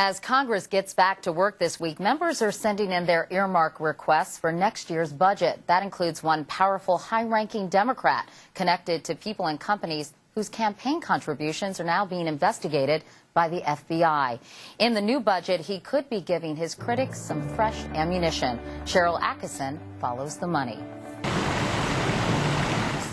As Congress gets back to work this week, members are sending in their earmark requests for next year's budget. That includes one powerful, high-ranking Democrat connected to people and companies whose campaign contributions are now being investigated by the FBI. In the new budget, he could be giving his critics some fresh ammunition. Cheryl Atkinson follows the money.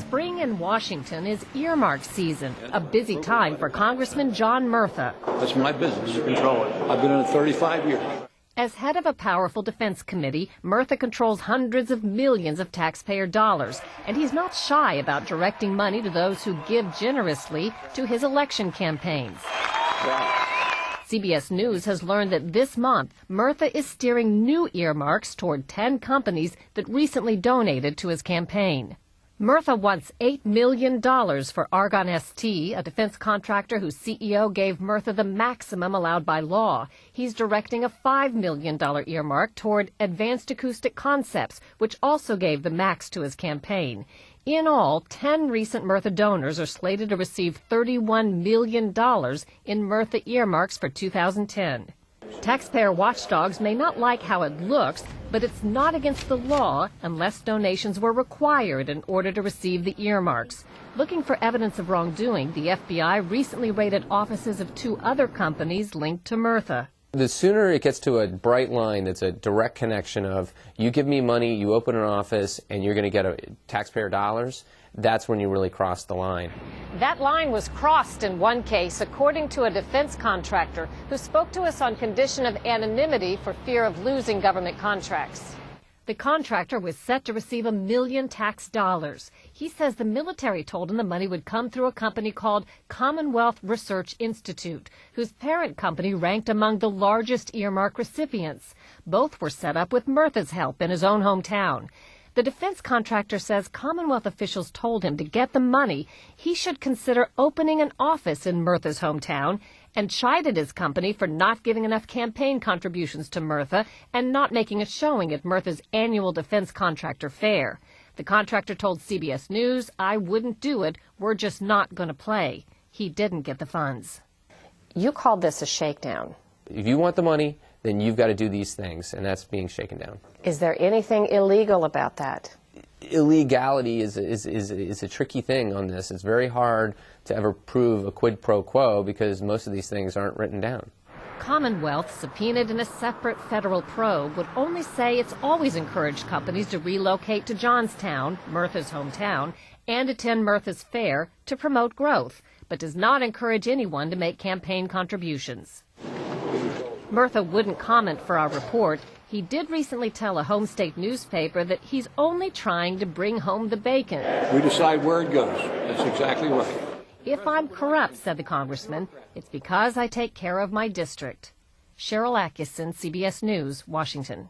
Spring in Washington is earmark season, a busy time for Congressman John Murtha. That's my business. You control it. I've been in it 35 years. As head of a powerful defense committee, Murtha controls hundreds of millions of taxpayer dollars, and he's not shy about directing money to those who give generously to his election campaigns. CBS News has learned that this month, Murtha is steering new earmarks toward 10 companies that recently donated to his campaign. Murtha wants $8 million for Argonne ST, a defense contractor whose CEO gave Murtha the maximum allowed by law. He's directing a $5 million earmark toward Advanced Acoustic Concepts, which also gave the max to his campaign. In all, 10 recent Murtha donors are slated to receive $31 million in Murtha earmarks for 2010. Taxpayer watchdogs may not like how it looks, but it's not against the law unless donations were required in order to receive the earmarks. Looking for evidence of wrongdoing, the FBI recently raided offices of 2 other companies linked to Murtha. The sooner it gets to a bright line that's a direct connection of you give me money, you open an office, and you're going to get taxpayer dollars, that's when you really cross the line. That line was crossed in one case, according to a defense contractor who spoke to us on condition of anonymity for fear of losing government contracts. The contractor was set to receive $1 million tax dollars. He says the military told him the money would come through a company called Commonwealth Research Institute, whose parent company ranked among the largest earmark recipients. Both were set up with Murtha's help in his own hometown. The defense contractor says Commonwealth officials told him to get the money, he should consider opening an office in Murtha's hometown, and chided his company for not giving enough campaign contributions to Murtha and not making a showing at Murtha's annual defense contractor fair. The contractor told CBS News, "I wouldn't do it. We're just not going to play." He didn't get the funds. You called this a shakedown. If you want the money, then you've got to do these things, and that's being shaken down. Is there anything illegal about that? Illegality is a tricky thing on this. It's very hard to ever prove a quid pro quo because most of these things aren't written down. Commonwealth, subpoenaed in a separate federal probe, would only say it's always encouraged companies to relocate to Johnstown, Murtha's hometown, and attend Murtha's fair to promote growth, but does not encourage anyone to make campaign contributions. Murtha wouldn't comment for our report. He did recently tell a home state newspaper that he's only trying to bring home the bacon. We decide where it goes. That's exactly right. If I'm corrupt, said the congressman, it's because I take care of my district. Cheryl Atkinson, CBS News, Washington.